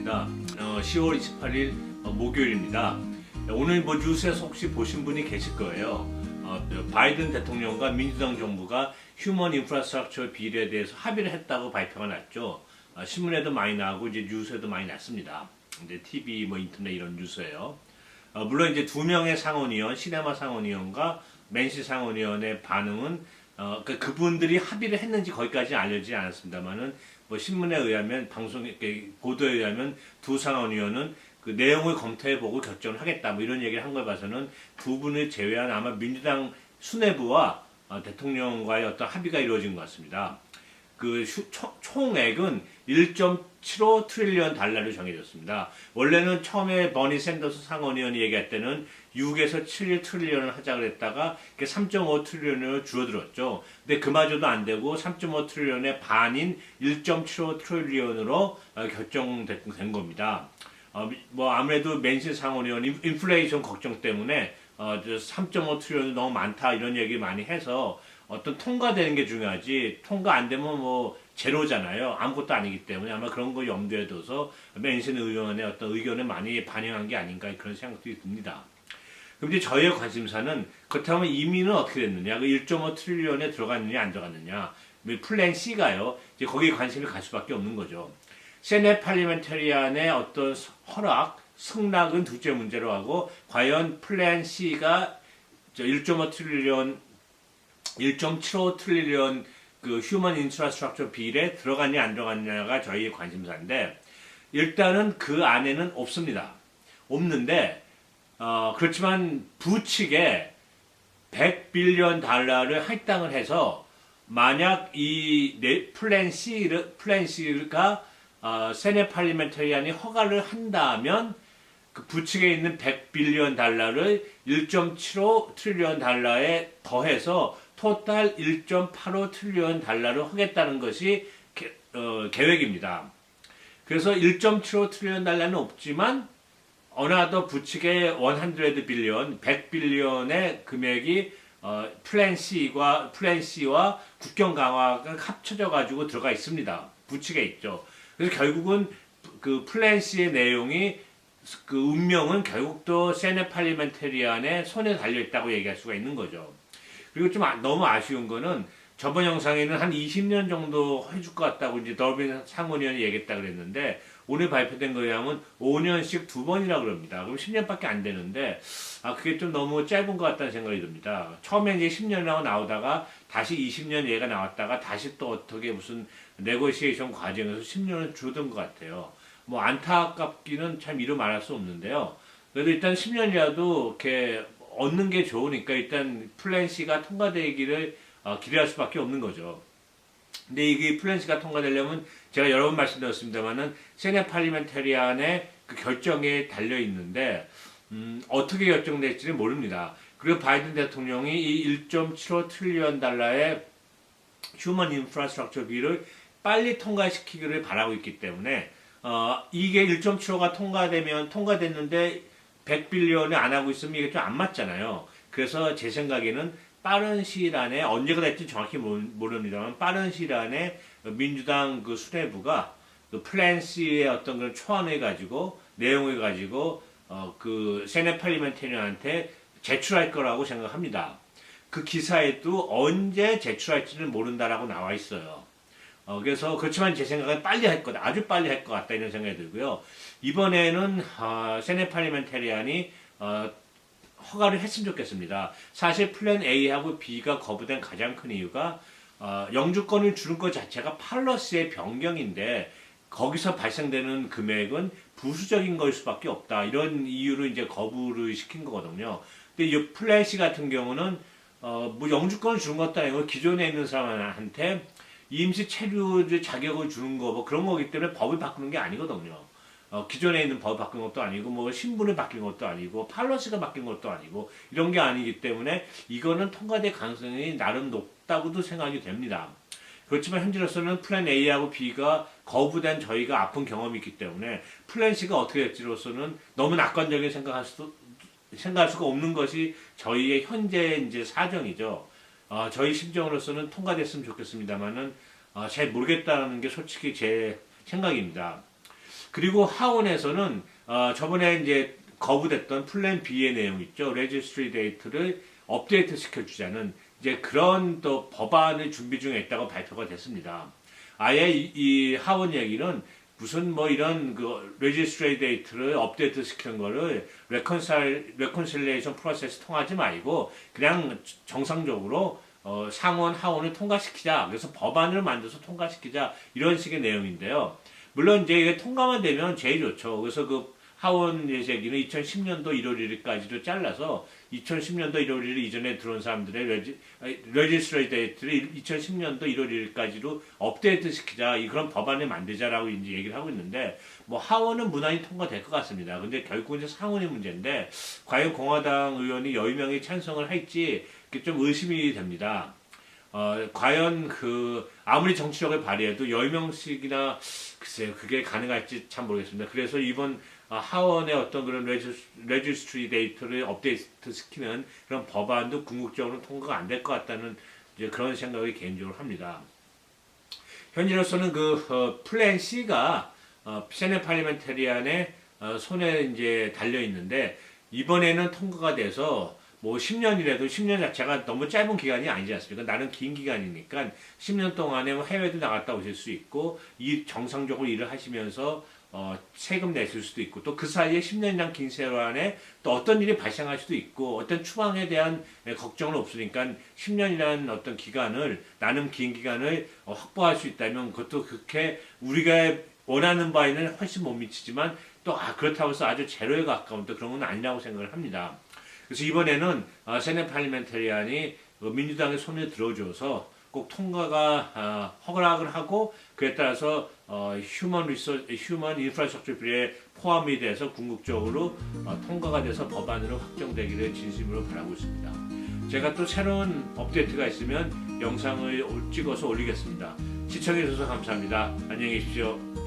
반갑습니다. 10월 28일 목요일입니다. 오늘 뭐 뉴스에서 혹시 보신 분이 계실 거예요. 바이든 대통령과 민주당 정부가 휴먼 인프라스트럭처 비례에 대해서 합의를 했다고 발표가 났죠. 신문에도 많이 나오고 이제 뉴스에도 많이 났습니다. 이제 TV, 뭐 인터넷 이런 뉴스예요. 물론 이제 두 명의 상원의원, 시네마 상원의원과 맨시 상원의원의 반응은 그분들이 합의를 했는지 거기까지는 알려지지 않았습니다만은 뭐 신문에 의하면 보도에 의하면 두 상원의원은 그 내용을 검토해보고 결정을 하겠다 뭐 이런 얘기를 한 걸 봐서는 두 분을 제외한 아마 민주당 수뇌부와 대통령과의 어떤 합의가 이루어진 것 같습니다. 그 총액은 1.75 트릴리언 달러로 정해졌습니다. 원래는 처음에 버니 샌더스 상원의원이 얘기할 때는 6에서 7 트릴리언을 하자 그랬다가 3.5 트릴리언으로 줄어들었죠. 근데 그마저도 안 되고 3.5 트릴리언의 반인 1.75 트릴리언으로 결정된 겁니다. 뭐 아무래도 맨시 상원의원 인플레이션 걱정 때문에 3.5 트릴리언이 너무 많다 이런 얘기 많이 해서 어떤 통과되는 게 중요하지 통과 안 되면 뭐 제로잖아요. 아무것도 아니기 때문에 아마 그런 거 염두에 둬서 맨신 의원의 어떤 의견을 많이 반영한 게 아닌가 그런 생각도 듭니다. 그럼 이제 저희의 관심사는 그렇다면 이민은 어떻게 됐느냐, 그 1.5 트릴리언에 들어갔느냐 안 들어갔느냐, 플랜 C가요. 이제 거기에 관심이 갈 수밖에 없는 거죠. 세넷 팔리멘테리안의 어떤 허락, 승낙은 둘째 문제로 하고 과연 플랜 C가 1.5 트릴리언 1.75 트릴리언 그 휴먼 인프라스트럭처 빌에 들어갔냐 안 들어갔냐가 저희의 관심사인데 일단은 그 안에는 없습니다. 없는데 그렇지만 부측에 100빌리언 달러를 할당을 해서 만약 이 플랜 C가 세넷 팔리멘터리안이 허가를 한다면 그 부측에 있는 100빌리언 달러를 1.75 트릴리언 달러에 더해서 토탈 1.85 트릴리언 달러를 하겠다는 것이 계획입니다. 그래서 1.75 트릴리언 달러는 없지만 어나더 부측의 100빌리언, 100빌리언의 금액이 플랜 C와 국경 강화가 합쳐져 가지고 들어가 있습니다. 부측에 있죠. 그래서 결국은 그 플랜 C의 내용이 그 운명은 결국 또 세넷 팔리멘테리안의 손에 달려 있다고 얘기할 수가 있는 거죠. 그리고 좀 너무 아쉬운 거는 저번 영상에는 한 20년 정도 해줄 것 같다고 이제 더빈 상원의원이 얘기했다 그랬는데 오늘 발표된 거에 하면 5년씩 2번이라 그럽니다. 그럼 10년밖에 안 되는데 그게 좀 너무 짧은 것 같다는 생각이 듭니다. 처음에 이제 10년이라고 나오다가 다시 20년 얘가 나왔다가 다시 또 어떻게 무슨 네고시에이션 과정에서 10년을 줄어든 것 같아요. 뭐 안타깝기는 참 이루 말할 수 없는데요. 그래도 일단 10년이라도 이렇게 얻는 게 좋으니까 일단 플랜 C가 통과되기를 기대할 수밖에 없는 거죠. 근데 이게 플랜 C가 통과되려면 제가 여러 번 말씀드렸습니다만은 세넷 팔리멘테리안의 그 결정에 달려 있는데 어떻게 결정될지는 모릅니다. 그리고 바이든 대통령이 이 1.75 트릴리언 달러의 휴먼 인프라스트럭처 비를 빨리 통과시키기를 바라고 있기 때문에 이게 1.75가 통과됐는데 100빌리언을 안 하고 있으면 이게 좀 안 맞잖아요. 그래서 제 생각에는 빠른 시일 안에 언제가 될지 정확히 모릅니다만 빠른 시일 안에 민주당 그 수뇌부가 그 플랜 C의 어떤 그런 초안을 가지고 내용을 가지고 그 세넷 팔리멘테리안한테 제출할 거라고 생각합니다. 그 기사에도 언제 제출할지는 모른다라고 나와 있어요. 그래서 그렇지만 제 생각은 빨리 할 거다. 아주 빨리 할 것 같다 이런 생각이 들고요. 이번에는 세넷 팔리멘테리안이 허가를 했으면 좋겠습니다. 사실 플랜 A하고 B가 거부된 가장 큰 이유가 영주권을 주는 것 자체가 팔러스의 변경인데 거기서 발생되는 금액은 부수적인 걸 수밖에 없다. 이런 이유로 이제 거부를 시킨 거거든요. 근데 이 플랜 C 같은 경우는 뭐 영주권을 주는 것도 아니고 기존에 있는 사람한테 임시 체류 자격을 주는 거 뭐 그런 거기 때문에 법을 바꾸는 게 아니거든요. 기존에 있는 법을 바꾼 것도 아니고 뭐 신분을 바뀐 것도 아니고 팔러스가 바뀐 것도 아니고 이런 게 아니기 때문에 이거는 통과될 가능성이 나름 높다고도 생각이 됩니다. 그렇지만 현재로서는 플랜 A하고 B가 거부된 저희가 아픈 경험이 있기 때문에 플랜 C가 어떻게 될지로서는 너무 낙관적인 생각할 수가 없는 것이 저희의 현재 이제 사정이죠. 저희 심정으로서는 통과됐으면 좋겠습니다만은 잘 모르겠다는 게 솔직히 제 생각입니다. 그리고 하원에서는 저번에 이제 거부됐던 플랜 B의 내용 있죠. 레지스트리 데이트를 업데이트 시켜주자는 이제 그런 또 법안을 준비 중에 있다고 발표가 됐습니다. 아예 이 하원 얘기는 무슨 뭐 이런 그 레지스트리 데이트를 업데이트 시키는 거를 레컨실레이션 프로세스 통하지 말고 그냥 정상적으로 상원 하원을 통과시키자. 그래서 법안을 만들어서 통과시키자. 이런 식의 내용인데요. 물론 이제 이게 통과만 되면 제일 좋죠. 그래서 그 하원 예제기는 2010년도 1월 1일까지도 잘라서 2010년도 1월 1일 이전에 들어온 사람들의 레지스트레이 데이트를 2010년도 1월 1일까지로 업데이트 시키자. 그런 법안을 만들자라고 이제 얘기를 하고 있는데 뭐 하원은 무난히 통과될 것 같습니다. 근데 결국은 이제 상원이 문제인데 과연 공화당 의원이 10명이 찬성을 할지 좀 의심이 됩니다. 과연 아무리 정치력을 발휘해도 10명씩이나 글쎄요, 그게 가능할지 참 모르겠습니다. 그래서 이번 하원의 어떤 그런 레지스트리 데이터를 업데이트 시키는 그런 법안도 궁극적으로 통과가 안 될 것 같다는 이제 그런 생각을 개인적으로 합니다. 현재로서는 플랜 C가 세네 팔리멘테리안의 손에 이제 달려 있는데 이번에는 통과가 돼서 뭐 10년이라도 10년 자체가 너무 짧은 기간이 아니지 않습니까? 나는 긴 기간이니까 10년 동안에 뭐 해외도 나갔다 오실 수 있고 정상적으로 일을 하시면서 세금 내실 수도 있고 또 그 사이에 10년이란 긴 세월 안에 또 어떤 일이 발생할 수도 있고 어떤 추방에 대한 걱정은 없으니까 10년이라는 어떤 기간을 나름 긴 기간을 확보할 수 있다면 그것도 그렇게 우리가 원하는 바에는 훨씬 못 미치지만 또 그렇다고 해서 아주 제로에 가까운 또 그런 건 아니라고 생각을 합니다. 그래서 이번에는 세네 팔리멘테리안이 민주당의 손을 들어줘서 꼭 통과가 허락을 하고 그에 따라서 휴먼 인프라스트럭처 빌에 포함이 돼서 궁극적으로 통과가 돼서 법안으로 확정되기를 진심으로 바라고 있습니다. 제가 또 새로운 업데이트가 있으면 영상을 찍어서 올리겠습니다. 시청해주셔서 감사합니다. 안녕히 계십시오.